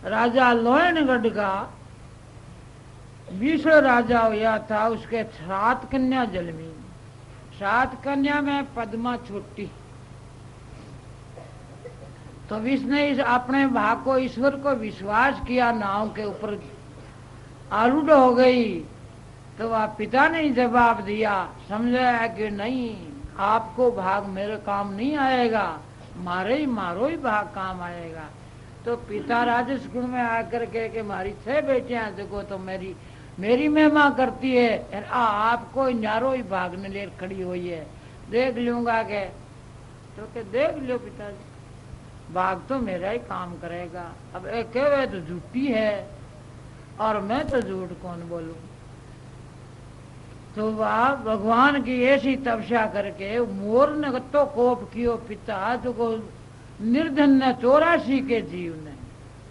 राजा लोहनगढ़ का 20 राजा हुआ था, उसके 7 कन्या जन्मी। 7 कन्या में पद्मा छोटी। तो इसने अपने भाग को, ईश्वर को विश्वास किया, नाव के ऊपर आरूढ़ हो गई। तो वह पिता ने जवाब दिया, समझाया कि नहीं, आपको भाग मेरे काम नहीं आएगा, मारो ही भाग काम आएगा। तो पिता राजस गुण में आकर के मारी 6 बेटियां देखो तो मेरी महिमा करती है, आपको न्यारो ही भाग ने ले खड़ी हुई है, देख लूंगा के। तो के देख लो पिताजी, भाग तो मेरा ही काम करेगा। अब एक कहे तो झूठी है और मैं तो झूठ कौन बोलूं। तो वह भगवान की ऐसी तपस्या करके मोर ने तो कोप कियो पिता, तो को निर्धन ने 84 के जीव ने,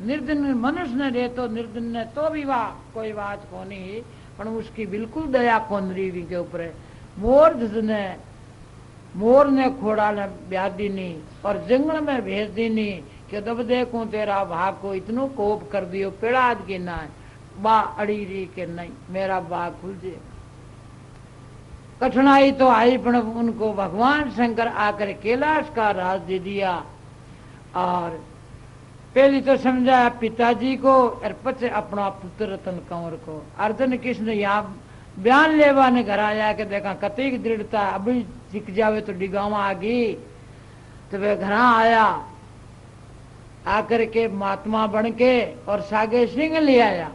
निर्धन मनुष्य ने रे तो निर्धन ने तो भी वाह कोई बात को नहीं, पर उसकी बिल्कुल दया कौन रही के ऊपर। मोर ने खोड़ा ने ब्याह दी नहीं और जंगल में भेज दी नहीं कि दब देखूं तेरा भाग को इतनो कोप कर दियो, पेड़ा की ना बा अड़ी रही के नहीं, मेरा भाग खुल जाए। कठिनाई तो आई, पर उनको भगवान शंकर आकर कैलाश का राज दे दिया। और पहली तो समझाया पिताजी को और पचे अपना पुत्र रतन कंवर को। अर्जुन कृष्ण यहाँ बयान लेवा ने घर आया कि देखा कतई दृढ़ता, अभी दिख जावे तो डिगावा आ गई। तो वे घर आया, आकर के महात्मा बन के और सागे सिंह ले आया।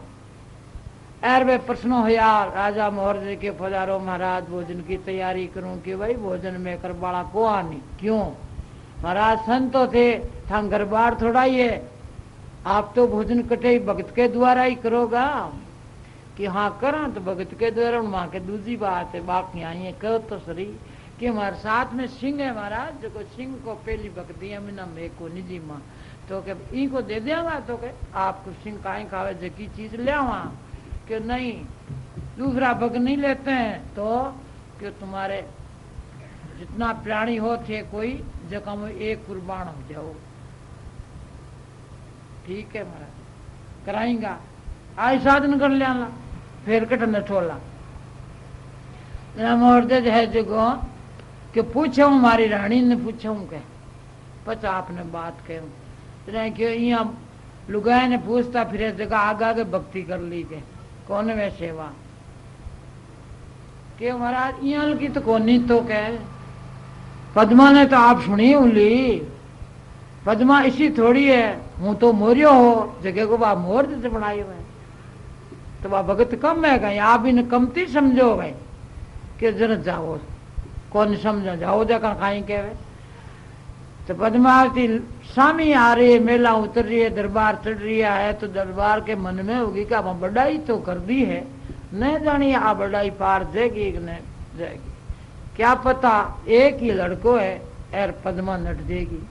एर वे प्रश्न होया राजा मोहर के पधारो महाराज, भोजन की तैयारी करूं कि भाई भोजन में कर बाड़ा को आनी क्यों। महाराज संतो थे, था घर बार थोड़ा ही है, आप तो भोजन कटे भगत के द्वारा ही करोगा। कि हाँ करा तो भगत के द्वारा, वहां के दूसरी बात है, बाकी आई कहो तो सही कि हमारे साथ में सिंह है महाराज, जो सिंह को पहली भक्ति है मिना मे को निजी माँ, तो के ई को दे देगा। तो के आपको सिंह काहे खावे जकी चीज ले आवा कि नहीं, दूसरा भग नहीं लेते हैं। तो कि तुम्हारे जितना प्राणी हो थे कोई जगह में एक कुर्बान हो जाओ। ठीक है महाराज कराएंगा, आई साधन कर लिया, फिर कट न छोला मोहरदे है जगो कि पूछो हमारी रानी ने पूछो के पचा आपने बात कह कि यहाँ लुगाए ने पूछता फिर जगह आगा के भक्ति कर ली के कौन वे सेवा के महाराज यहाँ की तो कौन नहीं तो कह पद्मा ने तो आप सुनी उली, पद्मा इसी थोड़ी है, हूं तो मोरियो हो जगह को बा मोर से बनाई हुए तो वह भगत कम है गई, आप इन कमती समझो गए कि जरा जाओ कौन समझो जाओ देखा खाई के वे। तो पद्मावती स्वामी आ रही है, मेला उतर रही है, दरबार चढ़ रही है, तो दरबार के मन में होगी कि अब बढ़ाई तो कर दी है, न जानी आ बढ़ाई पार जाएगी कि नहीं जाएगी, क्या पता एक ही लड़को है और पद्मा नट देगी।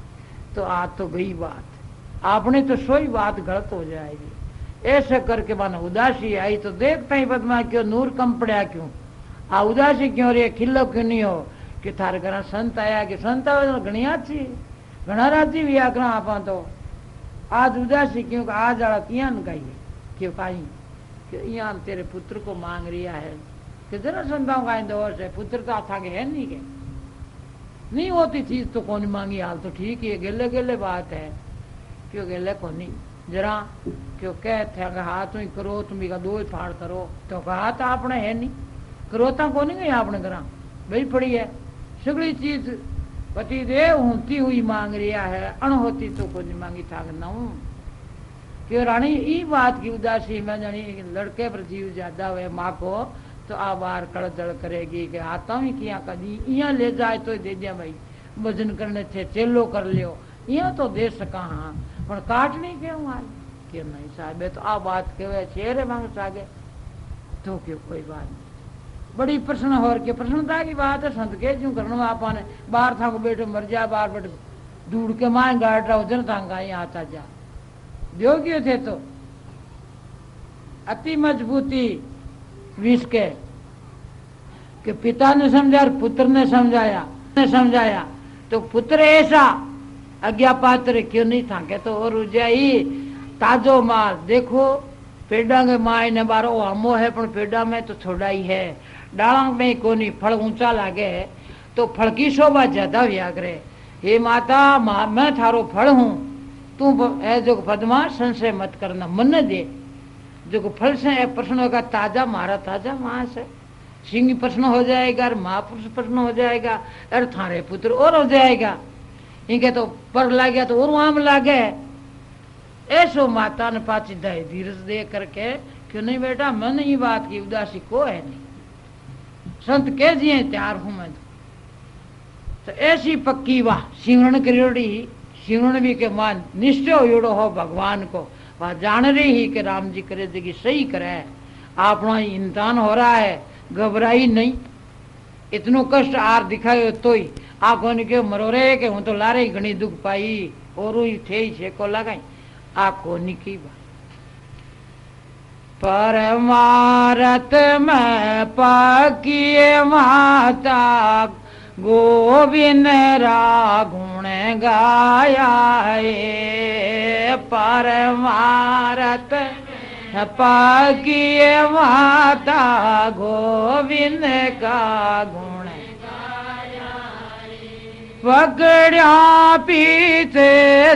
तो आज तो गई बात, आपने तो सोई बात गलत हो जाएगी। ऐसे करके मानो उदासी आई तो देखता ही पद्मा क्यों नूर कम पड़ा, क्यों आ उदासी क्यों रे, खिल्लो क्यों नहीं हो कि थारे घर संत आया कि संत आवे तो घनी अच्छी घना राजी भी आकरा आपा तो आज उदासी क्यों, आज आड़ा किया न कही क्यों कहीं कि यहाँ तेरे पुत्र को मांग रिया है कि जरा संताओं का दोष है, पुत्र तो था के है नहीं के नहीं होती चीज तो कौन मांगी, हाल तो ठीक है गेले गेले बात है क्यों गेले को नहीं जरा क्यों कहते हैं हाथ ही करो तुम का दो फाड़ करो, तो कहा था आपने है नहीं करोता को नहीं गई आपने करा भाई पड़ी है सगड़ी चीज पति देव होती हुई मांग रिया है, अणहोती तो को नहीं मांगी था ना क्यों रानी ई बात की उदासी में जानी लड़के पर जीव ज्यादा हुए माँ को तो आ बार कड़दड़ करेगी कि आता ही किया कदी यहाँ ले जाए तो दे दिया भाई भजन करने थे चेलो कर लियो यहाँ तो दे सका हाँ पर काट नहीं क्यों मार क्यों नहीं साहब तो आ बात के शेर मांग सागे तो क्यों कोई बात नहीं बड़ी प्रश्न हो के प्रसन्नता की बात है संत के क्यों करना आपा ने बाहर था को बैठे मर जा बाहर बैठे दूड़ के माए गाड़ रहा उधर था यहाँ आता जा योग्य थे तो अति मजबूती विष के कि पिता ने समझा और पुत्र ने समझाया तो पुत्र ऐसा आज्ञा पात्र क्यों नहीं था के तो और जाई ताजो माल देखो पेड़ा के माए ने बारो हमो है पण पेड़ा में तो थोड़ा ही है, डाला में कोनी, फल ऊंचा लागे तो फल की शोभा ज्यादा व्याग्रे। हे माता मैं थारो फल हूं, तू है जो पद्मा संशय मत करना, मन दे जो फल से प्रश्न होगा ताजा मारा ताजा मांस है, सिंह प्रश्न हो जाएगा और महापुरुष प्रश्न हो जाएगा और थारे पुत्र और हो जाएगा, इनके तो पर लागे तो और आम लागे। ऐसो माता ने पाची दे धीरज दे करके क्यों नहीं बेटा मन ही बात की उदासी को है नहीं, संत कह दिए तैयार हूं मैं तो ऐसी पक्की वाह सिमरण करियोड़ी, सिमरण भी के मान निश्चय होड़ो हो भगवान को, वह जान रही ही कि राम जी करे जगी सही करे, अपना ही इंसान हो रहा है, घबराई नहीं, इतनो कष्ट आर दिखायो तो ही आखो ने क्यों मरो रे के हूं तो लारे घनी दुख पाई और ही थे ही छे को लगाई आखो निकी बात। परमारत में पकिए माता गोविंद रागुण गाया है, परमारत पकिए माता गोविंद का गुण गाया, पकड़ा पीछे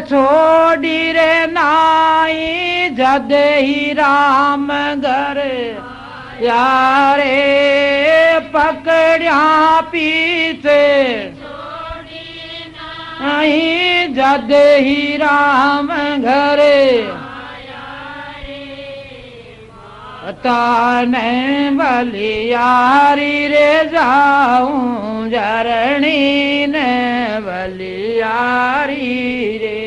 छोड़ी रे नाई जद ही राम घर यारे, पकड़ा पीछे नहीं जद ही राम घरे ताने बलियारी रे जाऊं जरणी ने बलियारी रे,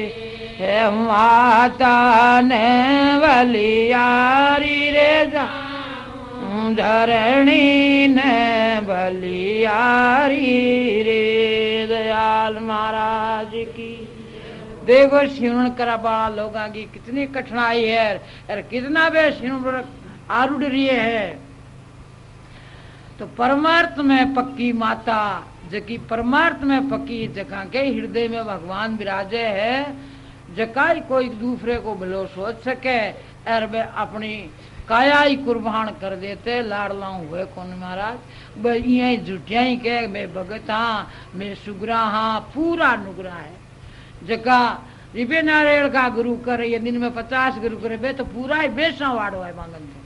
हे माता ने बलियारी रे जाऊं जरणी ने बलियारी रे। दयाल महाराज की देखो सिमरण करा बड़ा लोगों की कितनी कठिनाई है और कितना वे सिमरण आरूढ़ रही है। तो परमार्थ में पक्की माता जकी परमार्थ में पक्की जगह के हृदय में भगवान विराजे है, जका कोई दूसरे को भलो सोच सके और वे अपनी काया ही कुर्बान कर देते, लाडला हुए कौन महाराज ये झूठिया ही के मैं भगत हाँ मैं सुगरा हाँ, पूरा नुगरा है जका रिपे नारायण का गुरु करे ये दिन में 50 गुरु करे बे तो पूरा ही बेसा वाड़ो है मांगन तो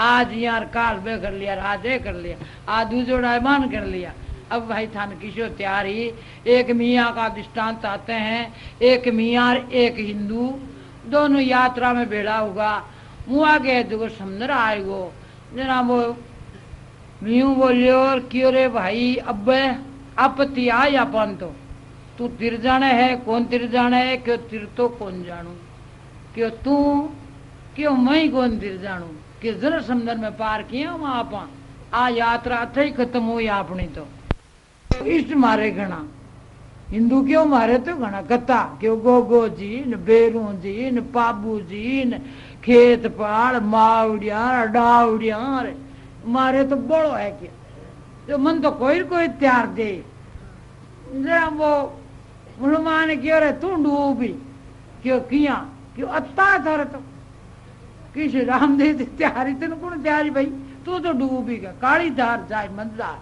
आज यार काल बे कर लिया, आज ये कर लिया, आज दूसरा मान कर लिया। अब भाई थान किशो तैयारी एक मियाँ का दृष्टांत आते हैं, एक मियाँ एक हिंदू दोनों यात्रा में भेड़ा होगा, मुँह आगे जो समझ आएगो जना वो मियूँ बोलियो और क्यों रे भाई अब आपत्ति आई अपन तो तू तिर जाने है कौन तिर जाने है, क्यों तिर तो कौन जानू, क्यों तू क्यों मैं कौन तिर जानू, कि जरा समंदर में पार किया वहां आप आ यात्रा थे खत्म हुई अपनी तो इष्ट मारे घना हिंदू क्यों मारे तो घना कथा क्यों गोगो जी न बेरू जी न पाबू जी न खेत पाड़ मावड़िया डावड़िया मारे तो बड़ो है क्या, जो मन तो कोई त्यार दे जरा वो मुसलमान क्यों रे तू डूबी क्यों किया क्यों अत्ता थारे तो किस रामदेव त्यारी तेन कौन त्यारी भाई तू तो डूबी गया काली धार जाए मंदार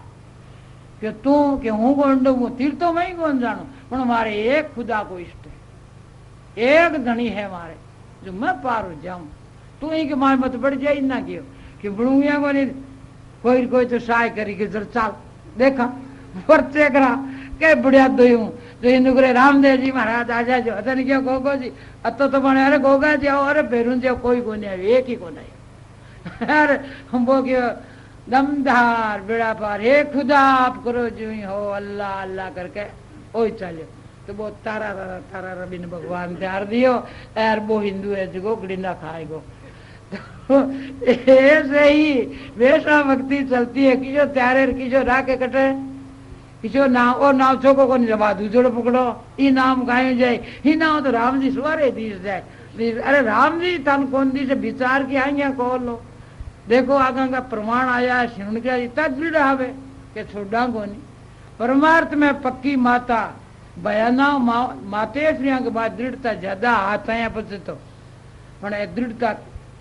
कि तू कि हूँ कौन डूबू तीर तो मैं कौन जानू पर हमारे एक खुदा को इष्ट है, एक धनी है हमारे जो मैं पार हो जाऊं, तू ही के मार मत बढ़ जाए ना क्यों कि बड़ूया को नहीं कोई तो सहाय करी कि जर चाल देखा परचे करा के बढ़िया दो जो हिंदू करे रामदेव जी महाराज आ जाए अतः नहीं क्या गोगो जी अतो तो बने अरे गोगा जाओ अरे बेरून जाओ कोई को नहीं आयो एक ही को नहीं अरे हम वो क्यों दमदार बेड़ा पार हे खुदा आप करो जो ही हो अल्लाह अल्लाह करके ओ चलो तो वो तारा रवि ने भगवान तैयार दियो यार वो हिंदू है जो गड़िंदा खाएगो तो ऐसे ही वैसा भक्ति चलती है कि जो त्यारे की जो राके कटे किसी नाव और नाव छोको को जमा दूसरो पकड़ो ई नाम गायो जाए ही नाव तो राम जी सवारे दीस जाए अरे राम जी तन कौन दी से विचार की आएंगे कौन लो देखो आगे का प्रमाण आया है सुन के इतना दृढ़ आवे के छोड़ा को नहीं परमार्थ में पक्की माता बयाना माते श्रिया के बाद दृढ़ता ज्यादा आता है पचे तो पण दृढ़ता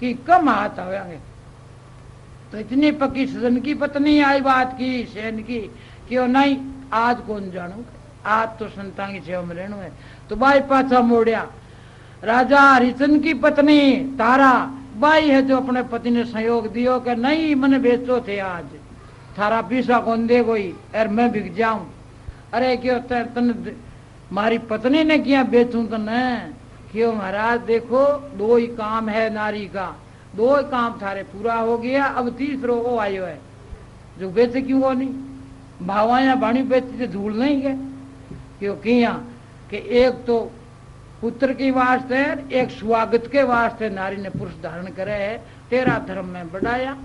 की कम हाथ आवेंगे। तो इतनी पक्की सदन की पत्नी आई बात की सेन की क्यों नहीं आज कौन जानू, आज तो संता की सेवा में रहना है। तो भाई पाछा मोड़िया। राजा हरिचंद की पत्नी तारा बाई है जो अपने पति ने सहयोग दियो कि नहीं मैंने बेचो थे आज थारा पीसा कौन दे कोई और मैं बिक जाऊं। अरे क्यों तन मारी पत्नी ने किया बेचूं तो न क्यों महाराज देखो दो ही काम है नारी का, दो ही काम थारे पूरा हो गया, अब तीसरो वो आयो है जो बेचे क्यों वो नहीं भावाया बाणी बेचती तो धूल नहीं गए क्यों किया कि एक तो पुत्र के वास्ते एक स्वागत के वास्ते नारी ने पुरुष धारण करे है, तेरा धर्म में बढ़ाया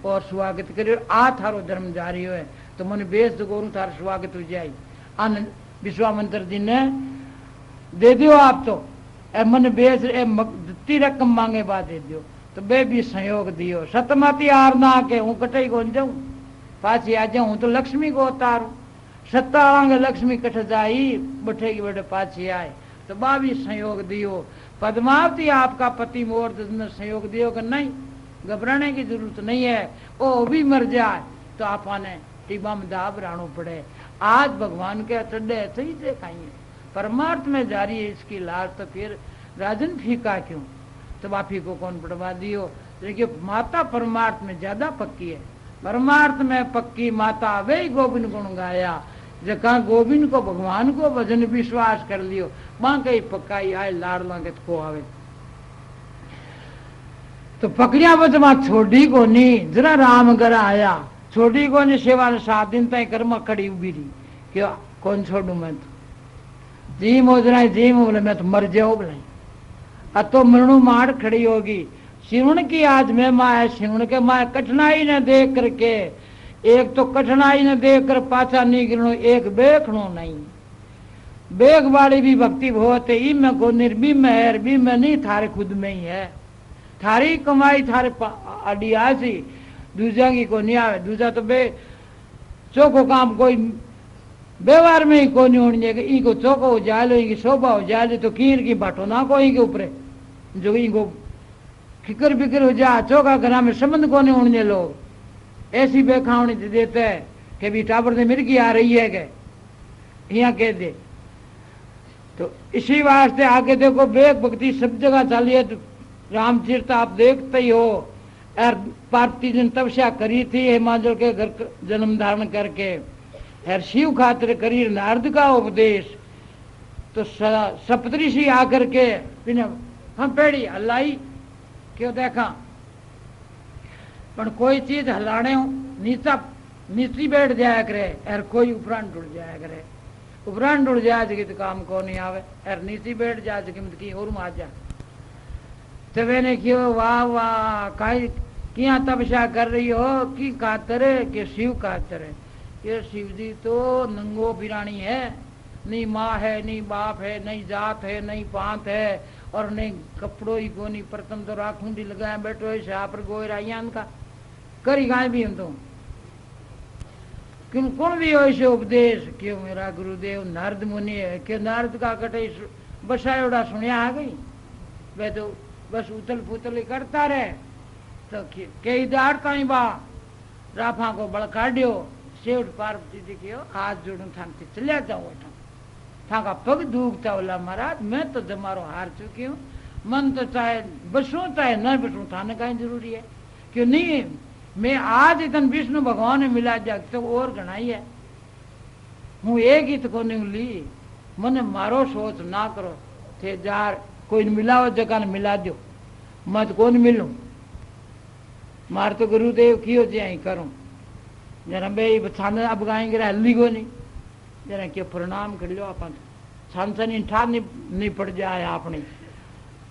और स्वागत करे आ थारो धर्म जारी है तो मन बेस गोरू थार स्वागत हो जाए। अन विश्वामित्र जी ने दे दियो आप तो ए मन बेस ए जितनी रकम मांगे बात दे दियो तो बे भी सहयोग दियो। सतमती आर ना के हूँ कटे को जाऊं पाछी आ जाऊं तो लक्ष्मी को उतारू सत्तांग लक्ष्मी कट जाई बैठेगी बेटे पाछी आए तो बा भी सहयोग दियो। पद्मावती आपका पति मोर ने सहयोग दियो कि नहीं घबराने की जरूरत नहीं है, वो भी मर जाए तो आपने टीबा में दाब राणो पड़े। आज भगवान के अचड्डे ऐसे ही देखाइए परमार्थ में जारी है इसकी लाज तो फिर राजन फीका क्यों तो बापी को कौन पढ़वा दियो। देखिए माता परमार्थ में ज्यादा पक्की है, परमार्थ में पक्की माता वे गोविंद गुण गाया जका गोविंद को भगवान को भजन विश्वास कर लियो वहां कहीं पक्काई आए लाड़ लागे को आवे तो पकड़िया बचमा छोड़ी को नहीं जरा राम घर आया छोड़ी को नहीं सेवा ने 7 दिन तक कर्म खड़ी उभी रही क्यों कौन छोड़ू मैं तो जी मोजरा जी बोले मैं तो मर जाओ बोले अब तो मरणु मार खड़ी होगी। सिवण की आज मैं माँ है सिवण के माँ कठिनाई ने देख करके एक तो कठिनाई ने देख कर पाछा नहीं गिरणो एक बेखणो नहीं बेग वाली भी भक्ति बहुत है ई में को निर्बी में है भी में नहीं थारे खुद में ही है थारी कमाई थारे अडिया सी दूजा की को नहीं आवे दूजा तो बे चौको काम कोई व्यवहार में ही को नहीं होने ई को चौको हो जाए लो इनकी शोभा हो जाए लो तो कीर की बाटो ना को के ऊपर जो इनको फिक्र फिक्र हो जा चौका घरा में संबंध को नहीं होने लोग ऐसी बेखावनी देते है कि भी टाबर से मिर्गी आ रही है के यहाँ कह दे तो इसी वास्ते आगे देखो बेग भक्ति सब जगह चली है। तो रामचरित आप देखते ही हो और पार्वती जी ने तपस्या करी थी हिमाचल के घर जन्म धारण करके और शिव खातिर करी नारद का उपदेश तो सप्तऋषि आकर के हम पेड़ी हलाई क्यों देखा पर कोई चीज हलाने नीचा नीची बैठ जाया करे और कोई उपरांत उड़ जाया करे उपरांत उड़ जाए तो काम को नहीं आवे और नीची बैठ जाए की और आ जा तो मैंने क्यों वाह वाह काई किया तपस्या कर रही हो की खातर के शिव खातर है ये शिव जी तो नंगो बिरानी है नहीं माँ है नहीं बाप है नहीं जात है नहीं पांत है और नहीं कपड़ों ही को नहीं प्रथम तो राखूंडी लगाए बैठो है शाह पर गोए राइयान का करी गाय भी हम तो क्यों कौन भी हो ऐसे उपदेश क्यों मेरा गुरुदेव नारद मुनि है क्यों नारद का कटे बसायोड़ा सुनिया आ गई वे तो बस उथल पुथल करता रहे तो कई दाड़ता ही बा राफा को बड़ काढ़ियो सेवट पार्वती जी की हाथ जोड़ू थान से चलिया जाऊँ थाका पग धूकता बोला महाराज मैं तो जमारो हार चुकी हूँ मन तो चाहे बसू चाहे न बसू थाने का जरूरी है क्यों नहीं मैं आज इतन विष्णु भगवान ने मिला जाग तो और घनाई है हूँ एक ही तो को नहीं ली मने मारो सोच ना करो थे जार कोई मिलाओ जगह ने मिला दो मत कौन मिलू मार तो गुरुदेव कियो जे करूं जरा बे थाने अब गाएंगे हल्दी को नहीं जरा क्यों प्रणाम कर लो अपन छानसनी ठा नहीं पड़ जाए आपने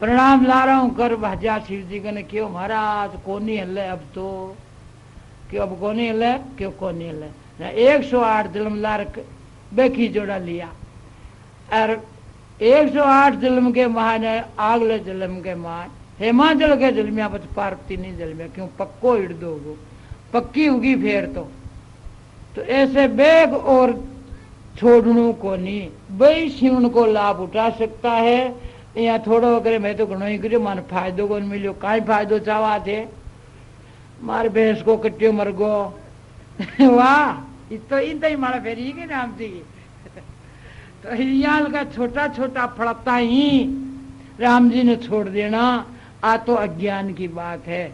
प्रणाम ला रहा हूँ कर भाजा शिव जी ने क्यों महाराज कोनी हल्ले अब तो क्यों अब कोनी हल्ले क्यों कोनी हल्ले 108 जन्म लार बेखी जोड़ा लिया और 108 जन्म के महान आगले जन्म के महान हिमाचल के जलमिया बच पार्वती नहीं जलमिया क्यों पक्को हिड़ दोगो पक्की होगी फेर तो ऐसे बेग और छोड़नू को नहीं बई शिवन को लाभ उठा सकता है यहाँ थोड़ो करे मैं तो घणो ही करियो मन फायदो को मिलियो काई फायदो चावा थे मारे भैंस को कट्टियो मर गो वाह तो इन ही मारा फेरी के नाम थी तो यहाँ का छोटा छोटा फड़ता ही राम जी ने छोड़ देना आ तो अज्ञान की बात है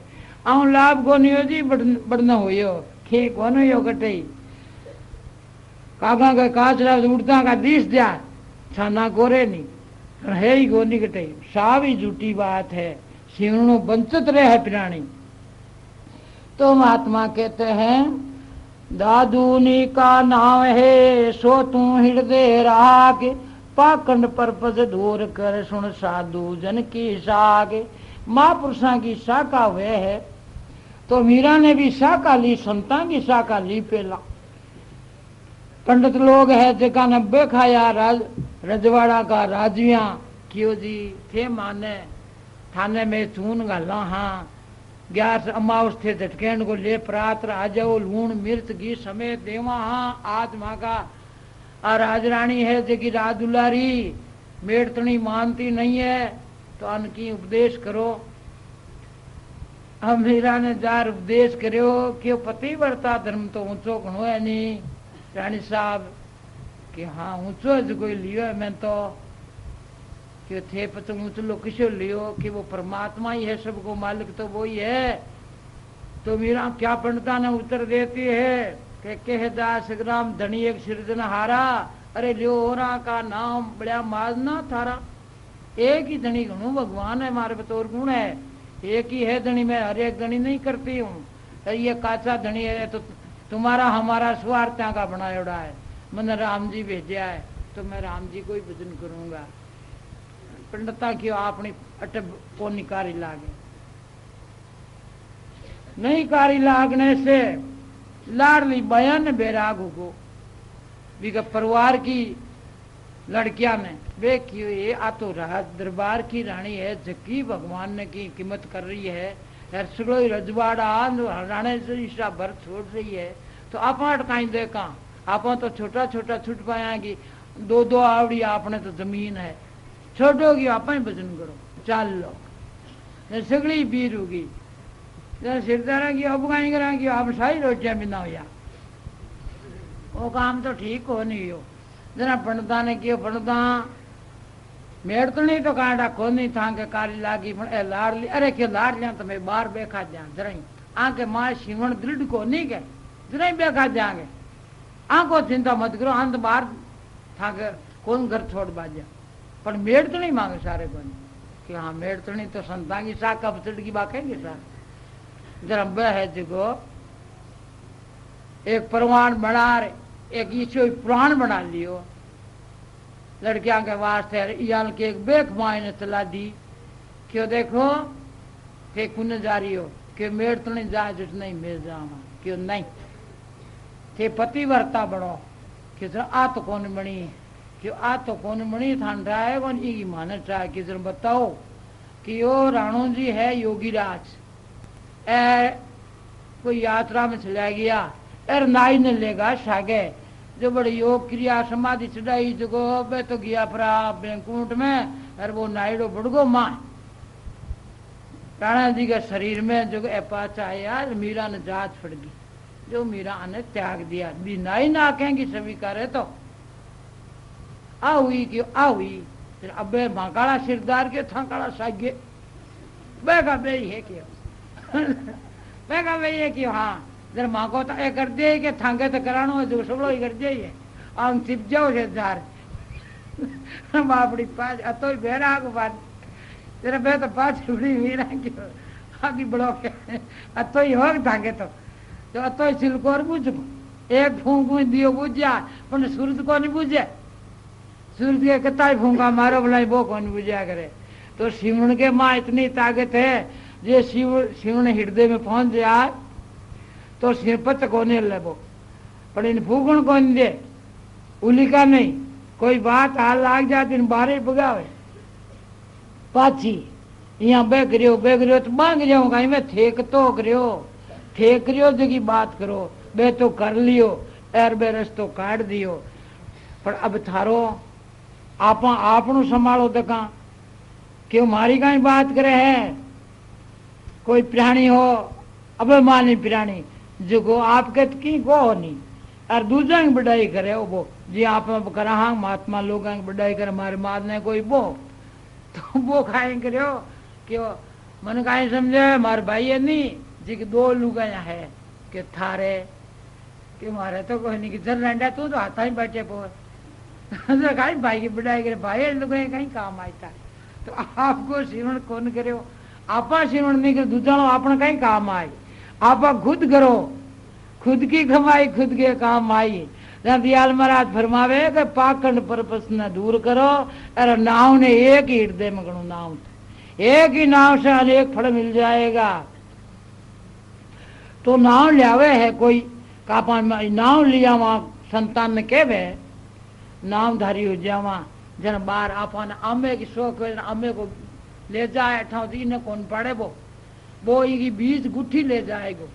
आऊ लाभ को नहीं हो जी बढ़ना हो खे कौन हो कटई कागा का काचरा उड़ता का दिस दिया छाना कोरे नहीं है ही गोनी कटई साव ही झूठी बात है सिवणो बंचत रहे प्राणी तो महात्मा कहते हैं दादूनी का नाम है सो तू हृदय राग पाखंड परपज दूर कर सुन साधु जन की साग महापुरुषा की शाखा वे है तो मीरा ने भी शाखा ली संता की शाखा ली पहला पंडित लोग है जगह नब्बे खाया रजवाड़ा का राजविया क्यों जी थे माने थाने में चून गला हाँ ग्यास अमावस थे झटकेन को ले प्रात्र आ जाओ लूण मिर्च घी समेत देवा हाँ आत्मा का और राजरानी है जगी राज दुलारी मेड़तनी मानती नहीं है तो अनकी उपदेश करो हम मीरा ने जार उपदेश करो क्यों पति वर्ता धर्म तो ऊंचो घणो है नहीं रानी साहब कि हाँ ऊंचो जो कोई लियो है मैं तो क्यों थे पतो ऊंचलो किसो लियो कि वो परमात्मा ही है सबको मालिक तो वो ही है तो मीरा क्या पंडिता ने उत्तर देती है कि कह दास ग्राम धनी एक सिरजन हारा अरे लियो ओरा का नाम बड़ा माजना थारा एक ही धनी घणू भगवान है मारे बतौर गुण है एक ही है धनी मैं हर एक धनी नहीं करती हूँ ये काचा धनी है तो तुम्हारा हमारा स्वार्थों का बनाया है मैंने राम जी भेजा है तो मैं राम जी को ही भजन करूंगा पंडिता की अपनी अटब को निकारी लागे नहीं कारी लागने से लाडली बयान बैराग को बिका परिवार की लड़कियां ने वे क्यों ये आ तो दरबार की रानी है जकी भगवान ने की कीमत कर रही है सगड़ो रजवाड़ा राणे से ईशा भर छोड़ रही है तो आप अटकाई देखा आप तो छोटा छोटा छुट पाएगी दो दो आवड़ी आपने तो जमीन है छोड़ोगी आप ही भजन करो चाल लो सगड़ी पीर होगी सिरदारा की अब गाई करा की आप सारी रोटियां बिना हो वो काम तो ठीक हो नहीं हो जना पंडिता ने कियो पंडिता मेड़ तो नहीं तो कांटा खो नहीं था के कारी लागी लाड़ ली अरे क्यों लाड़ लिया तो मैं बाहर बेखा दिया जरा आके माँ शिवण दृढ़ को नहीं के जरा बेखा देंगे आंको चिंता मत करो अंत बाहर था के कौन घर छोड़ बाजा पर मेड़ तो नहीं मांगे सारे को कि हाँ मेड़ तो नहीं तो संता की साख का पचड़ की बात है सर जरा वह है जो एक परवान बना रहे एक ईश्वर पुराण बना लियो लड़कियां के वास्ते याल के एक बेख माए ने चला दी क्यों देखो थे कुन जा रही हो कि मेड़ तो नहीं जा जिस नहीं मिल जावा क्यों नहीं थे पति वर्ता बड़ो कि आ तो कौन बनी क्यों आ तो कौन बनी ठंडा है कौन ई माने चाहे कि जरा बताओ कि यो राणो जी है योगी राज कोई यात्रा में चला गया एर नाई ने लेगा सागे जो बड़ी योग क्रिया समाधि चढ़ाई जो बे तो गया परा बैंकुंठ में और वो नाइडो बुड़गो मां राणा जी के शरीर में जो पाचा यार मीरा ने जात फट गई जो मीरा ने त्याग दिया बिना ही ना कहेंगी स्वीकार है तो आ हुई क्यों आ हुई फिर अब महाकाला सिरदार के था काला सागे बेगा बे है क्यों बेगा बे है क्यों हाँ जर माँ को तो ये कर दिए कि थांगे तो करानो है जो सब लोग कर दिए आंग चिप जाओ से जार बापड़ी पाँच अतो ही बेरा को बात तेरा बे तो पाँच उड़ी मीरा क्यों आगे बड़ो के अतो ही हो थांगे तो अतो ही सिलकोर बुझ एक फूंक में दियो बुझ जा पर सूरज को नहीं बुझे सूरज के कितना ही फूंका मारो बोला वो कौन बुझा करे तो शिवण के माँ इतनी ताकत है जे शिवण हृदय में पहुंच जाए तो सिरपत कोने लेबो पर इन फूकण कौन दे उलिका नहीं कोई बात हाल लाग जाती इन बारे बगावे पाची यहाँ बेगरियो तो मांग जाऊँ कहीं मैं ठेक तो करियो जगी बात करो बे तो कर लियो एर बे रस्तो काट दियो पर अब थारो आपा आपनु संभालो तका क्यों मारी कहीं बात करे है। कोई प्राणी हो अभिमानी प्राणी जो आपके की को नहीं और दूसरा की बढ़ाई करे वो जी आप करा हाँ महात्मा लोग की बढ़ाई करे मारे मार ने कोई वो तो वो खाए करो क्यों मन कहीं समझे मारे भाई है नहीं जी की दो लुगा है कि थारे कि मारे तो कोई नहीं कि जर रंडा तू तो हाथा ही बैठे पो कहीं भाई की बढ़ाई करे भाई लोग कहीं काम आता तो आपको श्रीवण कौन करो आप श्रीवण नहीं करे दूसरा आपने कहीं काम आए आप खुद करो खुद की कमाई खुद के काम आई दयाल महाराज फरमावे कि पाखंड परपस न दूर करो अरे नाव ने एक ही हृदय में गणो नाव एक ही नाव से अनेक फल मिल जाएगा तो नाव लियावे है कोई कापा नाव लिया वहां संतान ने कहवे नामधारी हो जावा जन बार आपने आमे की शौक आमे को ले जाए अठाओ इन्हें कौन पड़े वो इनकी बीज गुठी ले जाएगो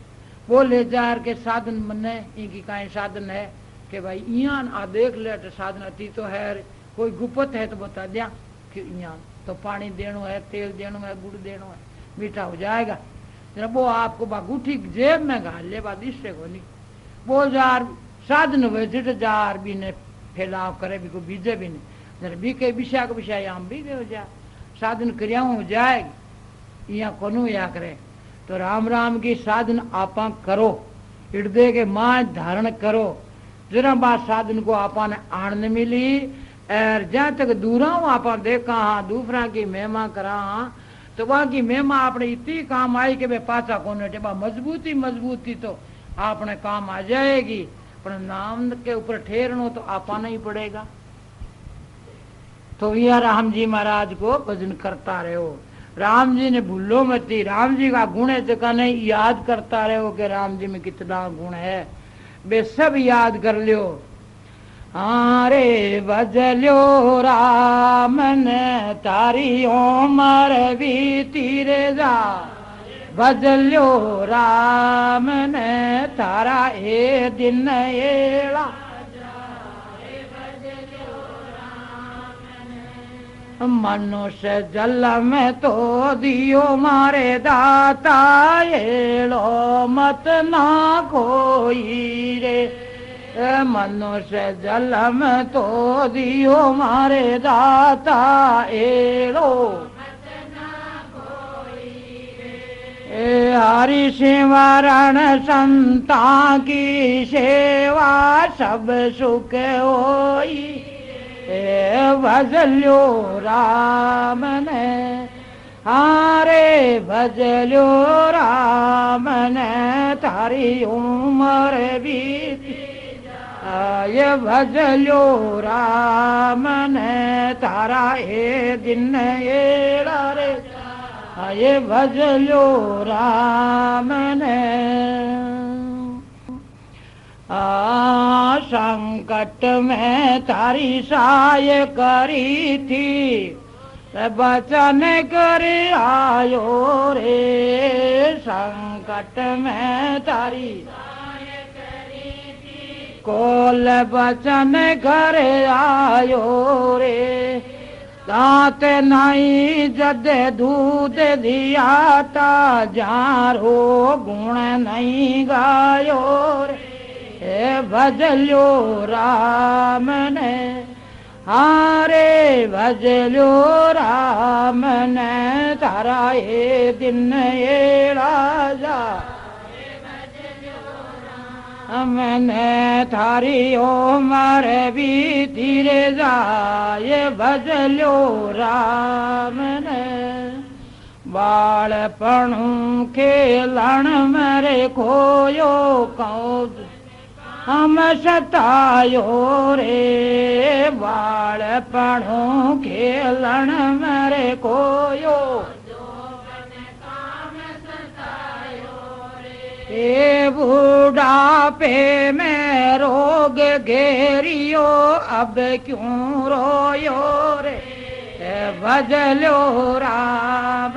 वो ले जा के साधन मने इनकी काई साधन है कि भाई इयान आ देख ले तो साधन अति तो है कोई गुप्त है तो बता दिया कि इयान तो पानी देनो है तेल देनो है गुड़ देनो है मीठा हो जाएगा जब वो आपको गुठी जेब में घाल ले बात इससे को नहीं वो जार साधन हुए जिट जार भी ने फैलाव करे भी को बीजे भी नहीं जरा भी के विषय को विषय आम भी हो जा साधन क्रिया हो जाएगी यहाँ कोनु या करे तो राम राम की साधन आपा करो हृदय के मां धारण करो जरा बात साधन को आपा ने आनंद मिली और जहां तक दूरा आपा देखा हाँ दूसरा की महिमा करा हाँ तो वहां की महिमा आपने इतनी काम आई कि पाचा कोने टेबा मजबूती मजबूती तो आपने काम आ जाएगी पर नाम के ऊपर ठहरनो तो आपा नहीं पड़ेगा तो यह राम जी महाराज को भजन करता रहो राम जी ने भूलो मती राम जी का गुण है जगह नहीं याद करता रहो कि राम जी में कितना गुण है वे सब याद कर लियो रे भजल्यो राम ने तारी उमर भी तीरे जा भजल्यो राम ने तारा ए दिन एड़ा मनुष्य जल में तो दियो मारे दाता एलो मत ना कोई रे मनुष्य जल में तो दियो मारे दाता एलो हरि सिमरण संता की सेवा सब सुख होई भजल्यो राम ने हारे भजल्यो राम ने तारी उमर बीती ये भजल्यो राम ने तारा ए दिन एड़ा रे ये भजल्यो राम ने संकट में तारी सहाय करी थी बचन कर आयो रे संकट में तारी कोल बचन कर आयो रे दांत नहीं जद दूध दिया ता जारो गुण नहीं गायो रे भजल्यो राम ने हारे भजल्यो राम ने तारा ए दिन एड़ा जा मैंने थारी उमर भी धीरे जाए भजल्यो राम ने बालपणु खेलन मेरे खोयो कौद हम सतायो रे बालपणु खेलन मेरे कोयो बूढ़ापे में रोग घेरियो अब क्यों रोयो रे भजल्यो राम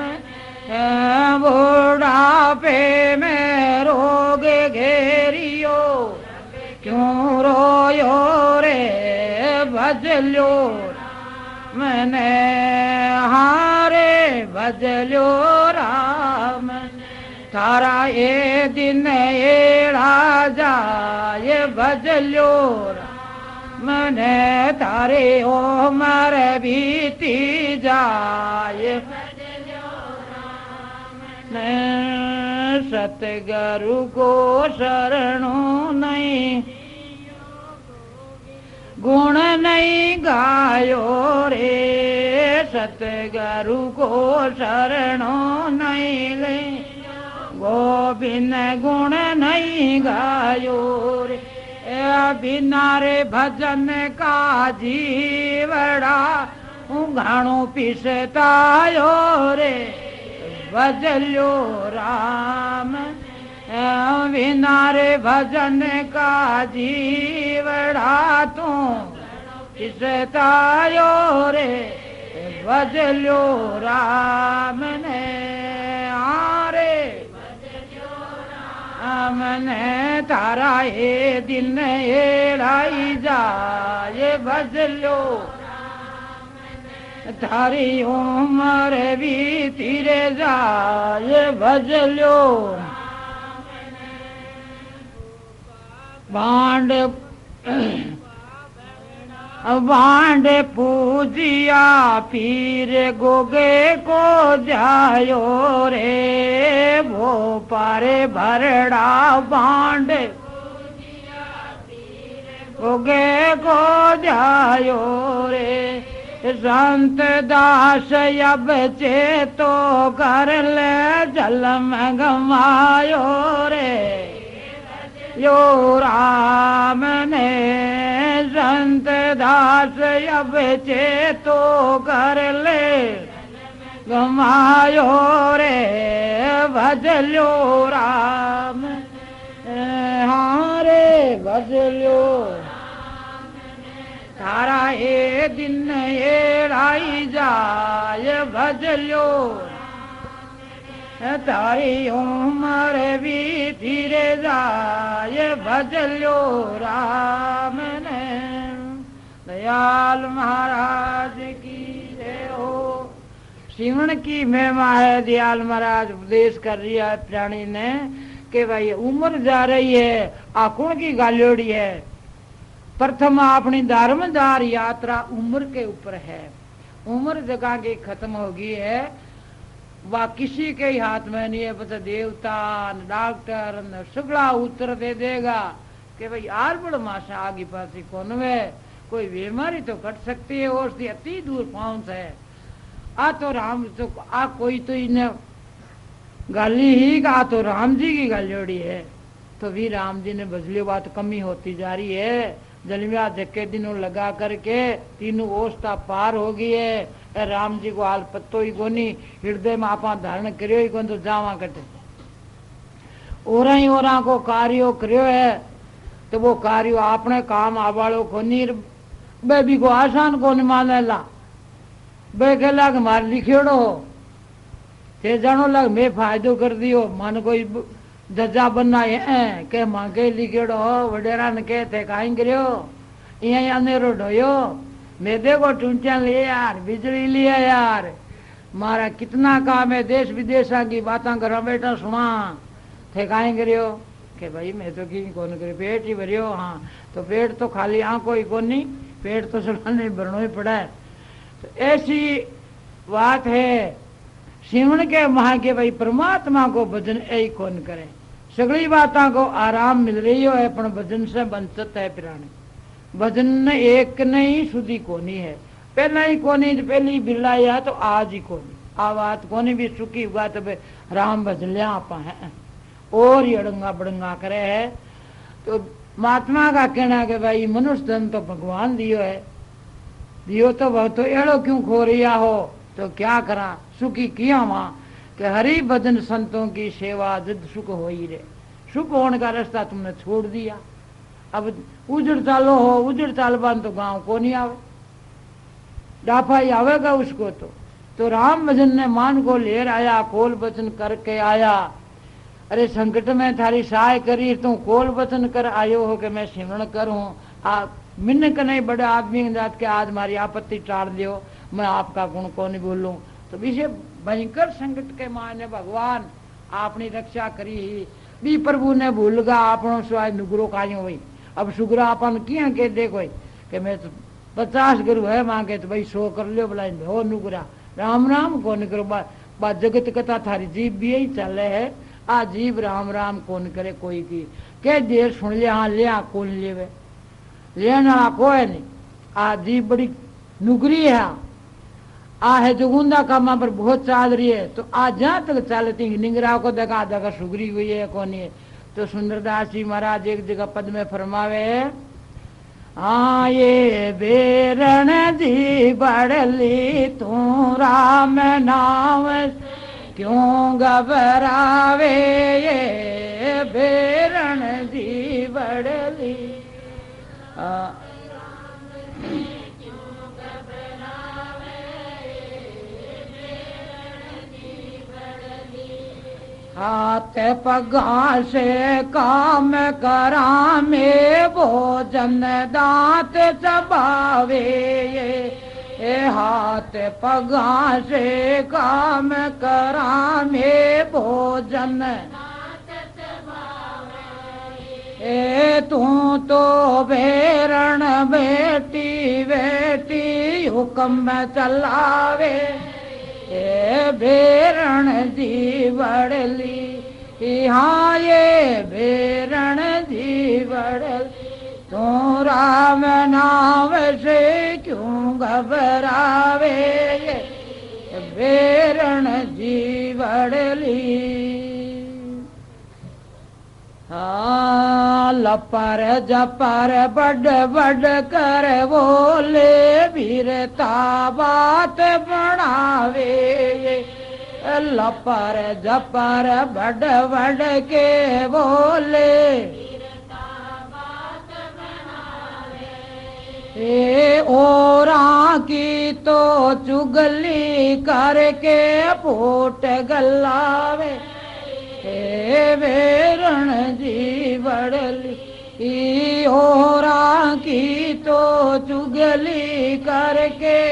बूढ़ापे में रोग घेरियो क्यों रोयो रे भजल्यो मैंने हारे भजल्यो राम थारा ये दिन एड़ा जाए भजल्यो राम ने तारे उमर बीती जाए सतगुरु को शरणों नहीं गुण नहीं गायो रे सतगुरु को शरणों नहीं ले गोविंद गुण नहीं गायो रे बिना रे भजन का जीवड़ा घाणो पिसतायो रे भजल्यो राम बिना रे भजन का जीवड़ा तू पिसतायो रे भजल्यो राम ने आरे राम ने तारा ये दिन एड़ाई जाए भजल्यो थारी उमर भी तीरे जाए भजल्यो बांड बांड पूजिया पीर गोगे को जायो रे वो पारे भरड़ा बांड गोगे को जायो रे संत दास अब चेतो कर ले जलम गमायो रे यो राम ने संत दास अब चेतो कर ले गमायो रे भजल्यो राम हाँ रे भजल्यो तारा ये दिन एड़ाई जाए भजल्यो तारी उमर भी धीरे जाए भजल्यो राम ने दयाल महाराज की जय हो। सिमरण की महिमा है। दयाल महाराज उपदेश कर रहा है प्राणी ने कि भाई उम्र जा रही है आकुण की गालियोड़ी है। प्रथम अपनी धर्मदार यात्रा उम्र के ऊपर है। उम्र जगह की खत्म होगी है वह किसी के ही हाथ में नहीं है। बता देवता न डॉक्टर न सगला उत्तर दे देगा कि भाई आर बड़ मासा आगे पास कौन वे कोई बीमारी तो कट सकती है और अति दूर पहुंच है। आ तो राम तो आ कोई तो इन्हें गाली ही आ तो राम जी की गालियोड़ी है। तो भी राम जी ने बजली बात कमी होती जा रही है। जलमिया धक्के दिनों लगा करके तीनों ओस्ता पार हो गई है। राम जी को हाल पत्तो ही कोनी हृदय में आपा धारण करियो ही कौन तो जावा कटे ओरा को कार्यो करियो है तो वो कार्यो आपने काम आवालो कोनी बेबी को आसान कोनी माने ला बे कहला कि मार लिखेड़ो थे जानो लग मैं फायदो कर दियो मन कोई जजा बनना है के मांगे लिखेड़ो वडेरा ने के थे काई करियो यहाँ अंधेरो ढोयो मैं देखो टूंटिया ले यार बिजली लिया यार मारा कितना काम है देश विदेशा की बातें घर बैठा सुना थे काई करियो के भाई मैं तो की कौन करियो पेट ही भरियो। हाँ तो पेट तो खाली आंखों ही कौन नहीं पेट तो सलाने भरनो ही पड़ा है। तो ऐसी बात है सिमरण के महा के भाई परमात्मा को भजन यही कौन करे। सगली बातों को आराम मिल रही है पर भजन से वंचित है प्राणी। भजन एक नहीं सुधी कोनी है पहला ही कोनी पहली बिरलाया तो आज ही कोनी आ बात कोनी भी सुखी हुआ तो राम भजन लिया आपा है और ये अड़ंगा बड़ंगा करे है। तो महात्मा का कहना है कि भाई मनुष्य धन तो भगवान दियो है दियो तो वह तो एड़ो क्यों खो रिया हो तो क्या करा सुखी किया वहां कि हरि भजन संतों की सेवा जिद सुख हो ही रे। सुख होने का रास्ता तुमने छोड़ दिया। अब उजड़ चालो हो उजड़ चालबान तो गांव को नहीं आवे डाफा ही आवेगा उसको। तो राम भजन ने मान को लेर आया कोल वचन करके आया। अरे संकट में थारी सहाय करी तू कोल वचन कर आयो हो कि मैं सिमरण करूं आ मिन्न के नहीं बड़े आदमी जात के आज मारी आपत्ति टाड़ दियो मैं आपका गुण को नहीं बोलूं। तो इसे भयंकर संकट के माने भगवान आपनी रक्षा करी बी प्रभु ने भूल गा आपनो स्वाय नुगरो कायो भाई अब सुगरा अपन किया के देखो कि मैं तो 50 गुरु है मांगे तो भाई 100 कर लियो बोला हो नुगरा राम राम कौन करो बा जगत कथा थारी जीव भी यही चल है आ जीव राम राम कौन करे कोई की के देर सुन लिया हाँ लिया कौन लेवे लेने वाला कोई नहीं आ जीव बड़ी नुगरी है आ है जोगुंदा कामा पर बहुत चाल रही है तो आ जहाँ तक चलती निंगरा को देखा देखा सुगरी हुई है कौन है तो सुंदरदास जी महाराज एक जगह पद में फरमावे हाँ ये बेरण जी बड़ली तू राम नाम क्यों घबरावे ये बेरण जी बड़ली हाथ पगा से काम करा में भोजन दांत चबावे ये हाथ पगा से काम करा में भोजन ए तू तो बेरण बेटी बेटी हुक्म चलावे ए बेरण जी बड़ली हाँ ये बेरण जी बड़ली तू राम नाम से क्यों घबरावे ये बेरण जी बड़ली हाँ लपर जपर बड़ बड़ कर बोले वीरता बात बनावे लपर जपर बड़ बड़ के बोले ए ओरा की तो चुगली करके पोट गलावे हे बेरण जी बड़ली ओरा की तो चुगली करके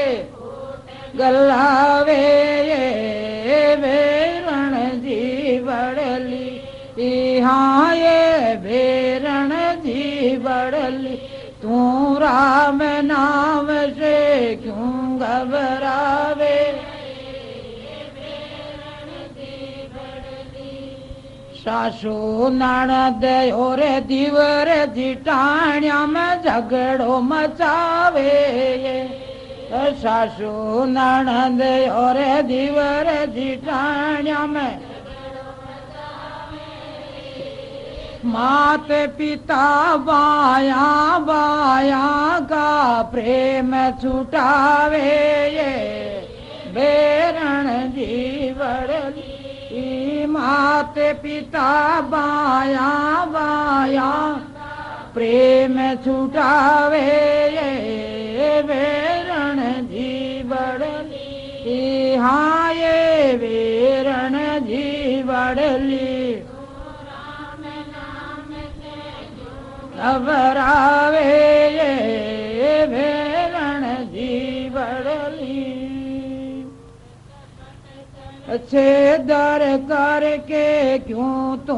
गलावे ये बेरण जी बड़ली हाँ ये बेरण जी बड़ली तू राम नाम से क्यों घबरावे सासू ननद और दीवर जिटाणिया में झगड़ो मचावे सासू ननद और दीवर जिटाणिया में मात पिता बाया बाया का प्रेम छुटावे ये बेरण जी बड़ली मात पिता बाया बाया प्रेम छुटावे ये बेरण जी बड़ली हाँ ये बेरण जी बड़ली घबरावे ये बेरण जी बड़ली अच्छे दर करके क्यों तो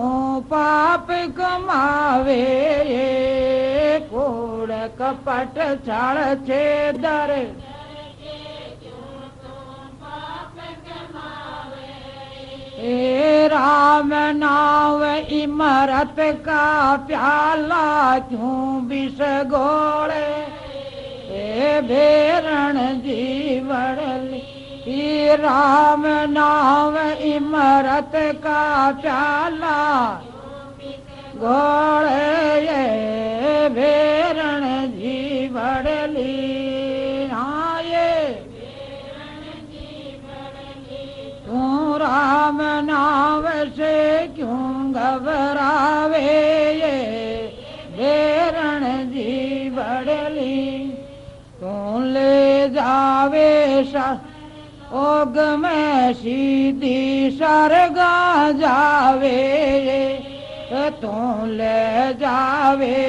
पाप कमावे ये कोड़ कपट छाड़ छे दर ए राम नाव इमरत का प्याला क्यों विष गोड़े ए बेरण जी बड़ली राम नाम इमरत का प्याला घोड़े ये बेरण जी बड़ली हाँ ये तू राम नाम से क्यों घबरावे ये बेरण जी बड़ली तू ले जावे ओग में सीधी सरगा जावे तू ले जावे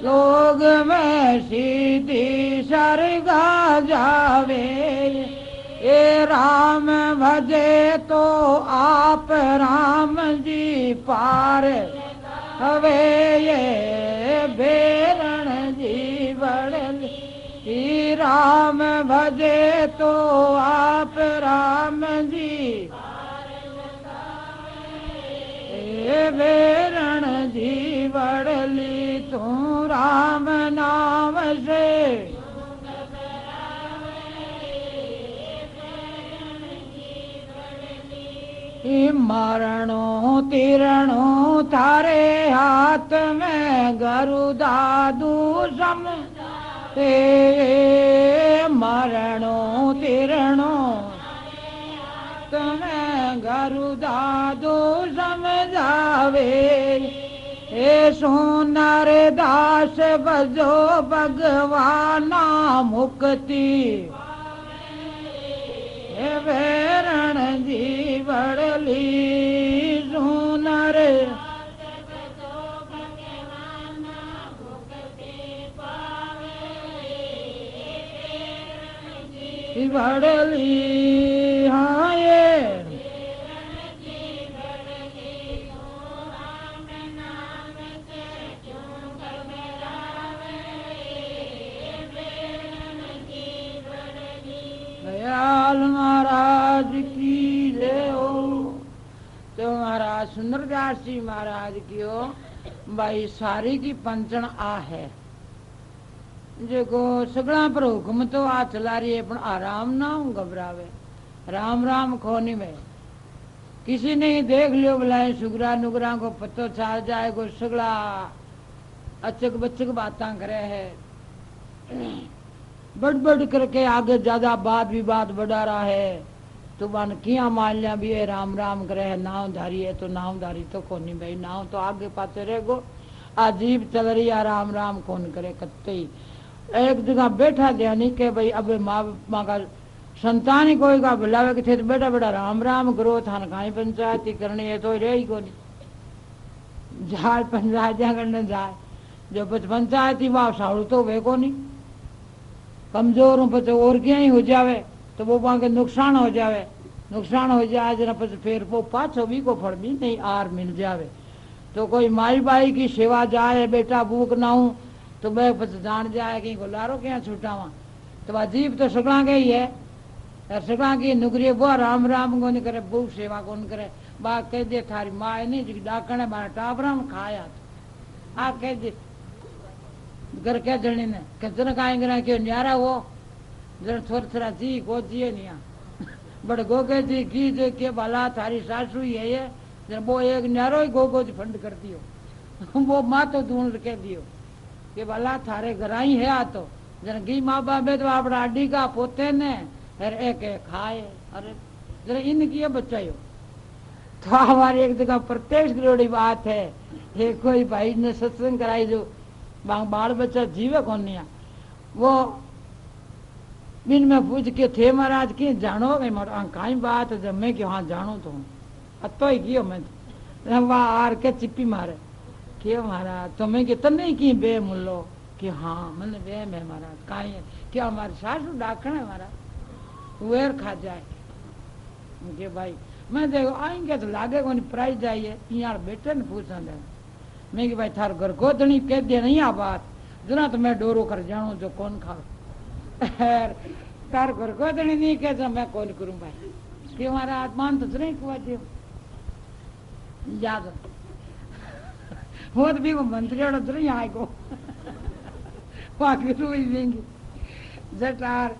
लोग में सीधी सरगा जावे ए राम भजे तो आप राम जी पार हवे ये बेरण जी बड़ली। ई राम भजे तो आप राम जी ए बेरण जी बड़ली। तू राम नाम से मरणो तिरणो थारे हाथ में गरुदा दूषम मरणो तिरणो तुम्हें गरुदा दूषम जावे। ए सोनर दास बजो भगवाना मुक्ति वेरण जी बड़ली। सुनर बड़ली। हाँ ये दयाल महाराज की जय हो। तो महाराज सुंदरदास जी महाराज की हो भाई सारी की पंचन आ है जो सगड़ा पर हुक्म तो आ चला रही है पण आराम ना घबरावे। राम राम खोनी में किसी ने ही देख लियो बुलाए सुगरा नुगरा को पतो छा जाए को सगड़ा अचक बचक बातें करे है बढ़ बढ़ करके आगे ज्यादा बात विवाद बढ़ा रहा है। तो बन किया मान लिया भी राम राम करे है नावधारी है तो नावधारी तो कोनी भाई नाव तो आगे पाते रहेगो अजीब चल रही है राम राम कौन करे कत्ते ही। एक जगह बैठा ध्यानी के भाई अब माँ का संतान ही कोई का बुलावे के थे तो बेटा बेटा राम राम करो थान कहीं पंचायती करनी है तो रही कोनी जाए पंचायत करने जाए जो पंचायती वाव साड़ू तो वे कोनी कमजोर हूँ पचे और क्या ही हो जावे तो वो वहां के नुकसान हो जावे। नुकसान हो जाए जना पचे फिर वो पाछो भी को फल भी नहीं आर मिल जावे। तो कोई माई बाई की सेवा जाए बेटा भूख ना हूँ तो मैं पचे जान जाए कि लारो क्या छुटावा। तो अजीब तो सगड़ा के ही है और सगड़ा की नुकरी वो राम राम को नहीं करे भूख सेवा कौन करे। बा कह दे थारी माँ नहीं जी डाकण है मारा टाबरा में खाया तो आ कह दे घर क्या जने ने कितने काएंगे क्यों न्यारा वो जन थोड़ा थोड़ा जी को जिए नहीं बड़े गोगे जी की जो के भला थारी सासू ही है ये जन वो एक न्यारो ही गोगो जी फंड करती हो वो माँ तो ढूंढ के दियो कि भला थारे घर ही है आ तो जन घी माँ बाप तो अपना अड्डी का पोते ने एक खाए अरे जरा इनकी बचाई तो हमारी एक जगह प्रत्यक्ष जोड़ी बात है। एक कोई भाई ने सत्संग कराई जो बाल बच्चा जीवे कौन नहीं वो बिन में पूछ के थे महाराज की जानो कहीं बात जब मैं क्यों हाँ जानो तो अतो ही कियो मैं तो वह आर के चिप्पी मारे क्यों महाराज तो मैं तने की बे मुल्लो कि हाँ मैंने बे मैं महाराज कहीं है क्या हमारे सासू डाकण है महाराज वेर खा जाए के भाई मैं देखो आएंगे तो लागे को प्राइज जाइए यहाँ बेटे ने पूछा दे मैं कि भाई थार घर गोदनी कह दे नहीं आ बात जना तो मैं डोरो कर जाऊं जो कौन खा तार घर गोदनी नहीं कह मैं कौन करूं भाई कि हमारा आत्मान तो नहीं कुआ दियो याद वो तो भी वो मंत्री और नहीं आएगो बाकी रुई देंगे जटार